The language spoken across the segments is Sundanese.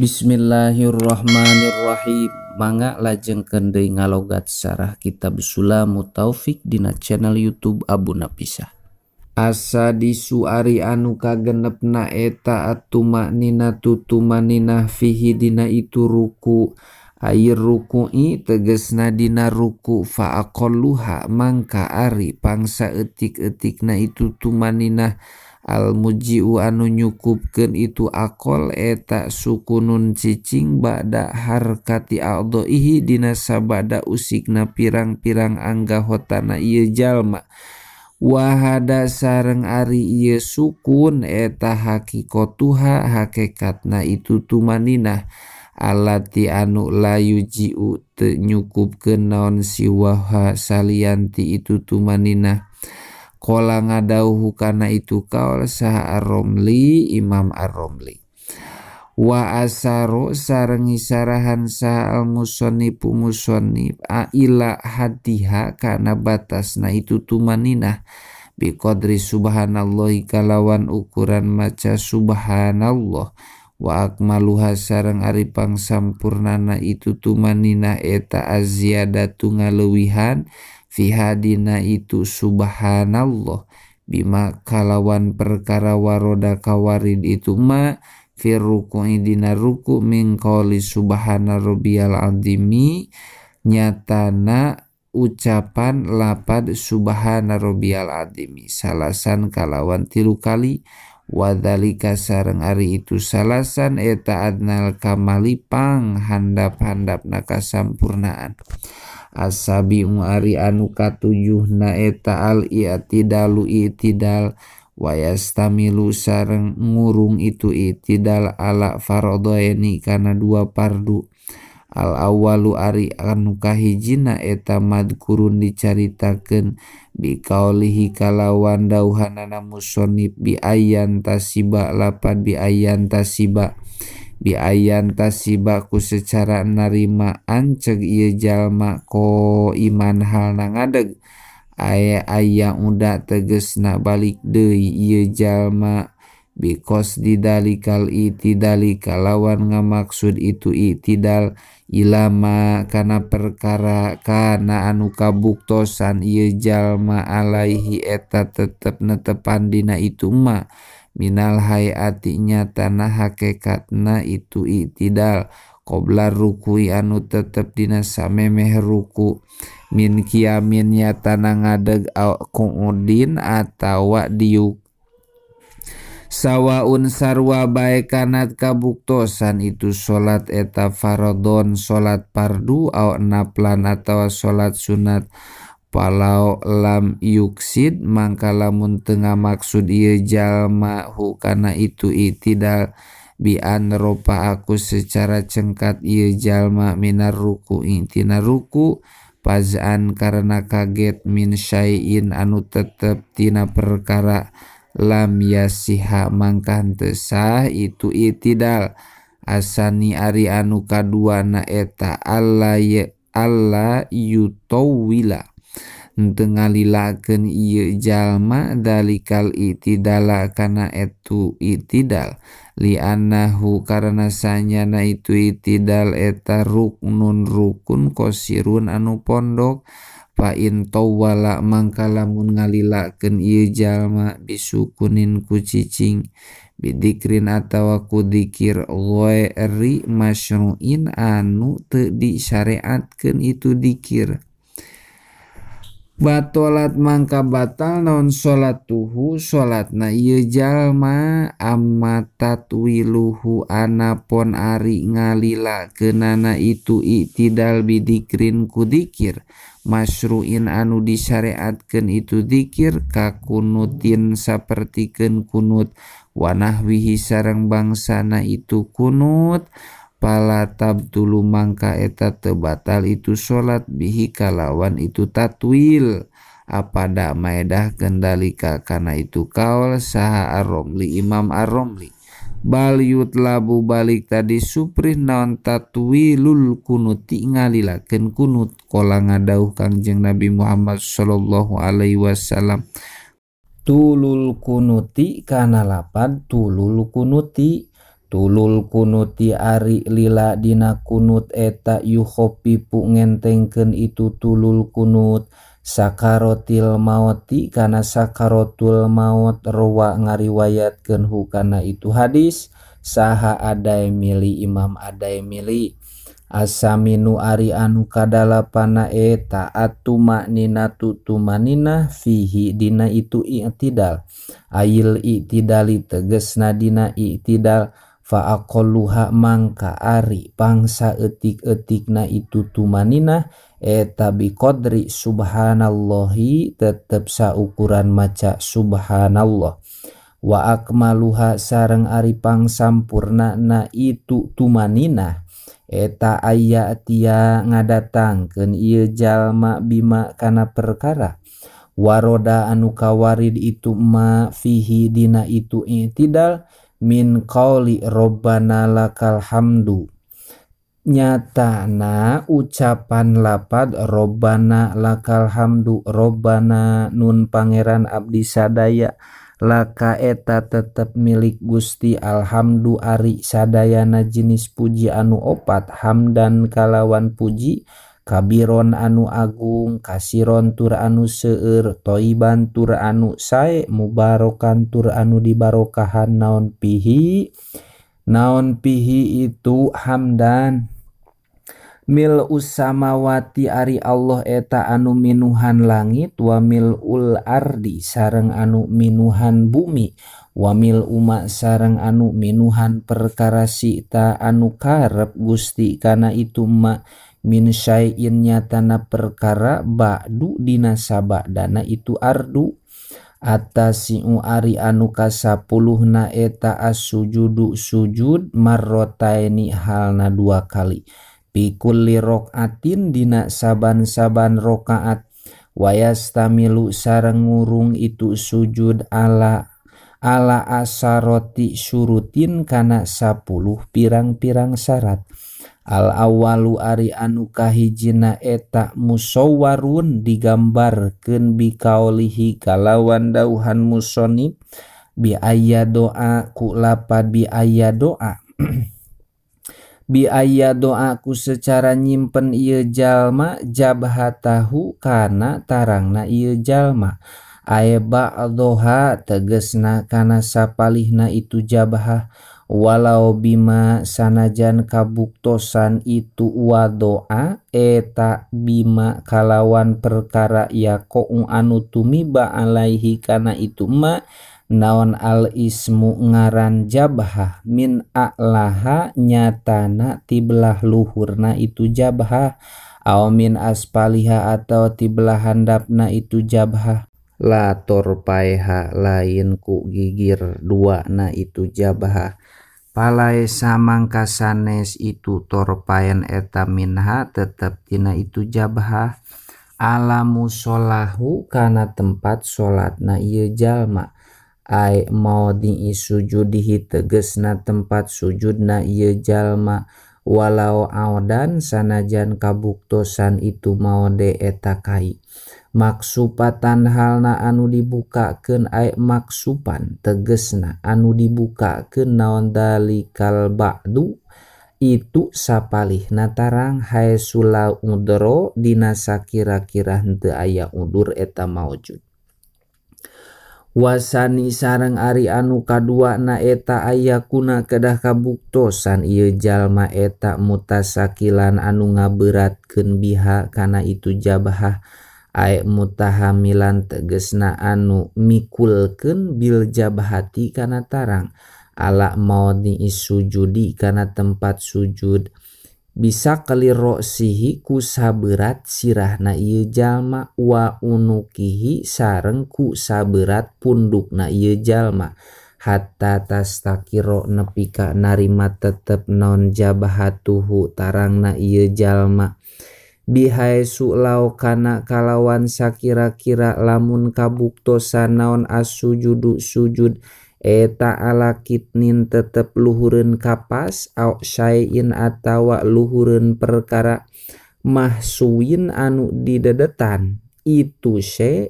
Bismillahirrahmanirrahim. Mangga lajengkeun deui ngalogat sarah kitab Sulamut Taufik dina channel YouTube Abu Napisah. Asa disuari anu kagenepna eta at-tumanina tutumaninah fihi dina itu ruku. Air ruku'i tegesna dina ruku fa aqalluha mangka ari pangsa etik-etikna itu tumaninah al-muji'u anu nyukupkeun itu akol eta sukunun cicing ba'da harkati a'dha'ihi dina sabada usikna pirang-pirang anggahotana ieu jalma. Wahada sareng ari ieu sukun eta hakikotuha hakikatna itu tumaninah alati anu layu ji'u teu nyukupkeun naon siwaha salianti itu tumaninah. Qala ngadauhu kana itu kaul saha Ar-Romli Imam Ar-Romli. Wa asaro sareng isarahan saha al-musannifu musannif ila hadiha kana batasna itu tumaninah biqadri subhanallahi kalawan ukuran maca subhanallah wa akmaluha sareng ari pangsampurnana itu tumaninah eta azyadatu ngaleuwihan fi hadina itu subhanallah bima kalawan perkara waroda kawarid itu ma fi ruku'i dina ruku min qouli subhana rabbiyal azimi nyatana ucapan lapad subhana rabbiyal azimi salasan kalawan 3 kali wadzalika sareng ari itu salasan eta adnal kamali pang handap-handapna kasampurnaan. Asabi'u ari anu katujuhna eta al-i'tidalu i'tidal wa yastamilu sareng ngurung itu i'tidal ala fardhaini kana 2 fardu. Al-awwalu ari anu kahijina eta madkurun dicaritakeun bi qaulihi kalawan dauhanana musannif bi ayyan tasiba lapad bi ayyan tasiba ku secara narima anceg ieu jalma ko iman halna ngadeg aya udah tegesna balik deui ieu jalma bikos didalikal itidali kalawan ngamaksud itu itidal ilama kana perkara kana anu kabuktosan ieu jalma alaihi eta tetep netepan dina itu ma minal hayati nyatana hakikatna itu itidal qobla ruku'i anu tetep dina samemeh ruku min kiamin nyatana ngadeg qu'udin atawa diuk sawaun sarwa bae kanat kabuktosan itu salat eta faradhon salat fardu au naflan atawa salat sunat. Palau lam yuksid mangka lamun tengah maksud ieu jalma hu kana itu itidal bi an ropa aku secara cengkat ieu jalma minar ruku tina ruku pazan karena kaget min syai'in anu tetep tina perkara lam yasiha mangka henteu sah itu itidal. Asani ari anu kaduana eta alla yutawwila henteu ngalilakeun ieu jalma dalikal itidala kana etu itidal li annahu karana sanyana itu itidal eta ruknun rukun qasirun anu pondok fa in tawwala mangka lamun ngalilakeun ieu jalma bisukunin ku cicing bidikrin atawa ku dzikir ghairi masyru'in anu teu disyariatkeun itu dzikir batolat mangka batal naon salatuhu salatna ieu jalma amma tatwiluhu anapon ari ngalilakeunana itu i'tidal bidikrin ku dzikir masyru'in anu disyariatkeun itu dzikir ka kunutin sapertikeun kunut wa nahwihi sareng bangsana itu kunut pala tabtulu mangka eta teu batal itu salat bihi kalawan itu tatwil apada maedah kendalika kana itu kaul saha Ar-Romli Imam Ar-Romli bal yutlabu balik tadi suprih naon tatwilul kunuti ngalilakeun kunut qala ngadauh Kangjeng Nabi Muhammad sallallahu alaihi wasallam tulul kunuti kana lapad tulul kunuti tulul kunuti ari lila dina kunut eta yukhopipu ngentengkeun itu tulul kunut sakarotil mauti kana sakarotul maut rawa ngariwayatkeun hukana itu hadis saha adai mili Imam adai mili asaminu ari anu kadalapana eta atumakninatu tumaninah fihi dina itu i'tidal ayil i'tidali tegesna dina i'tidal fa aqalluha mangka ari pangsa etik-etikna itu tumaninah eta biqadri subhanallahi tetep saukuran maca subhanallah wa akmaluha sareng ari pangsampurna na itu tumaninah eta aya tia ngadatangkeun ieu jalma bima kana perkara waroda anu kawarid itu ma fihi dina itu i'tidal min qauli robbana lakal hamdu nyatana ucapan lapad robbana lakal hamdu robbana nun pangeran abdi sadaya laka eta tetep milik Gusti alhamdu ari sadayana jenis puji anu opat hamdan kalawan puji kabiron anu agung kasiron tur anu seueur toiban tur anu sae mubarokan tur anu dibarokahan naon pihi itu hamdan mil usamawati ari Allah eta anu minuhan langit wa milul ardi sareng anu minuhan bumi wa mil uma sareng anu minuhan perkara sita anu karep Gusti kana itu ma min syai'in nyatana perkara ba'du dina sabadana itu ardu atasi'u ari anu kasapuluhna eta as-sujudu sujud marrotaini halna 2 kali bikulli rokaatin dina saban-saban rokaat wayastamilu sareng ngurung itu sujud ala asaroti syurutin kana 10 pirang-pirang syarat al awalu ari anu kahijina eta musawwarun digambarkeun bikaulihi kalawan dauhan musonib bi aya doa ku lapad bi aya doa bi aya doa ku secara nyimpen ieu jalma jabhatahu kana tarangna ieu jalma aya ba'dhoha tegesna kana sapalihna itu jabhah walau bima sanajan kabuktosan itu wa doa eta bima kalawan perkara yaqo'u anu tumiba alaihi kana itu ma naon al ismu ngaran jabhah min a'laha nyatana tibelah luhurna itu jabhah aw min aspaliha atau tibelah handapna itu jabhah la torpaiha lain ku gigir 2 na itu jabhah palai samangka sanes itu torpayan eta minha tetep tina itu jabhah alamu sholahu kana tempat sholatna ieu jalma ai maudhi'i sujudihi tegesna tempat sujudna ieu jalma walau audan sanajan kabuktosan itu maude eta kai maksupatan halna anu dibukakeun ai maksupan tegesna anu dibukakeun naon dalikal ba'du itu sapalihna tarang haesula udro dina sakira-kira henteu aya udur eta maujud wasani sareng ari anu kadua na eta aya kuna kedah kabuktosan ieu jalma eta mutasakilan anu ngaberatkeun biha kana itu jabhah ai mutahamilan tegesna anu mikulkeun bil jabhati kana tarang ala maudhi'i sujudi kana tempat sujud bisa keliro sihi ku saberat sirahna ieu jalma wa unukihi sareng ku saberat pundukna ieu jalma hatta tastakiro nepi ka narima tetep non jabhatuhu tarangna ieu jalma bihaisu lau kana kalawan sakira-kira lamun kabuktosan naon as-sujudu sujud eta ala kitnin tetep luhureun kapas au syai'in atawa luhureun perkara mahsuin anu didedetan itu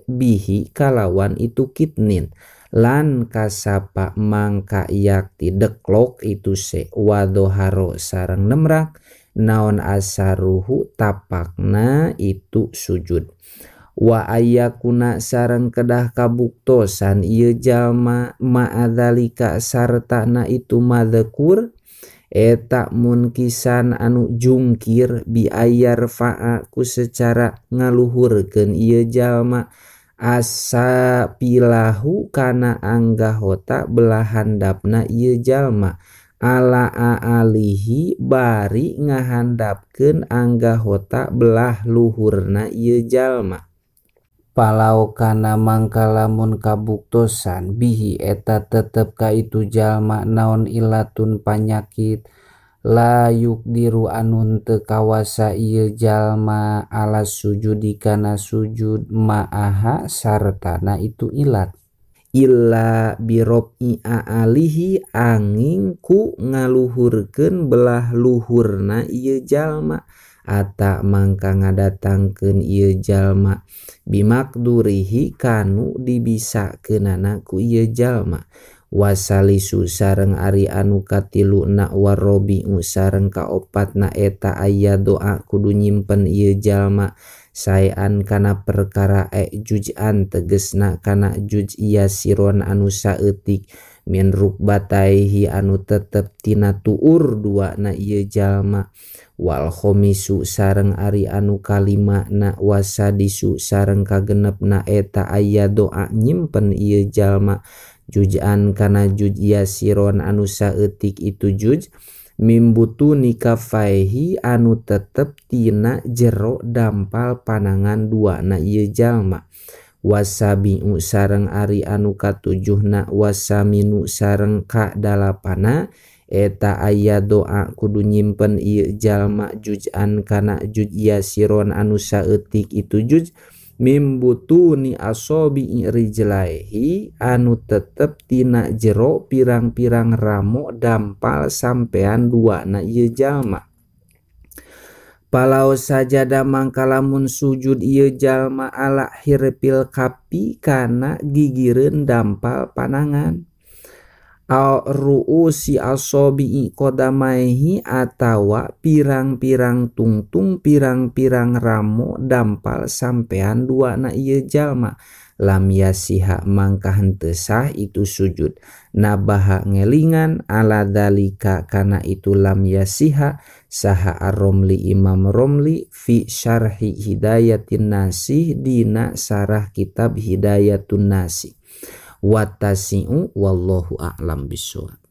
bihi kalawan itu kitnin lan kasapa mangka yakti deklok itu se wadoharo sareng nemrak naon asaruhu tapakna itu sujud wa ayakuna sareng kedah kabuktosan ieu jalma ma'adzalika sartana itu madzekur eta munkisan anu jungkir biayar fa'a ku secara ngaluhurkeun ieu jalma asa pilahu kana anggahota belah handapna ieu jalma ala aalihi bari ngahandapkeun anggahota belah luhurna ieu jalma palau kana mangka lamun kabuktosan bihi eta tetep ka itu jalma naon ilatun panyakit layuk diru anun teu kawasa ieu jalma ala sujudi kana sujud ma'aha sartana itu ilat illa birobi aalihi angin ku ngaluhurkeun belah luhurna ieu jalma ata mangka ngadatangkeun ieu jalma bimakdurihi kanu dibisakeunana ku ieu jalma wasalisu sareng ari anu katiluna warobi'u sareng kaopatna eta aya doa kudu nyimpen ieu jalma saean kana perkara juj'an tegesna kana juj iya siron anu saeutik min rukbataihi anu tetep tina tuur duana ieu jalma wal khomisu sareng ari anu kalima na wasadisu sareng kagenepna eta aya doa nyimpen ieu jalma juj'an kana juj yasiron anu saeutik itu juj mimbutu nikafaihi anu tetep tina jero dampal panangan dua na ieu jalma wasabi'u sareng ari anu katujuhna wasaminu sareng kadalapana eta aya doa kudu nyimpen ieu jalma juj'an kana juj yasiron anu saeutik itu juj mimbutuni asobi rijlaihi anu tetep tina jero pirang-pirang ramo dampal sampean dua na ieu jalma palau sajada mangka lamun sujud ieu jalma ala hirpil kapi kana gigireun dampal panangan al ru'usi asobi kodamaihi atawa pirang-pirang tungtung pirang-pirang ramo dampal sampean dua na ieu jalma lam yasiha mangka henteu sah itu sujud nabaha ngelingan ala dalika kana itu lam yasiha saha ar-Romli Imam Romli fi syarhi hidayatin nasih dina sarah kitab hidayatun nasih watasi'u wallahu a'lam bishawab.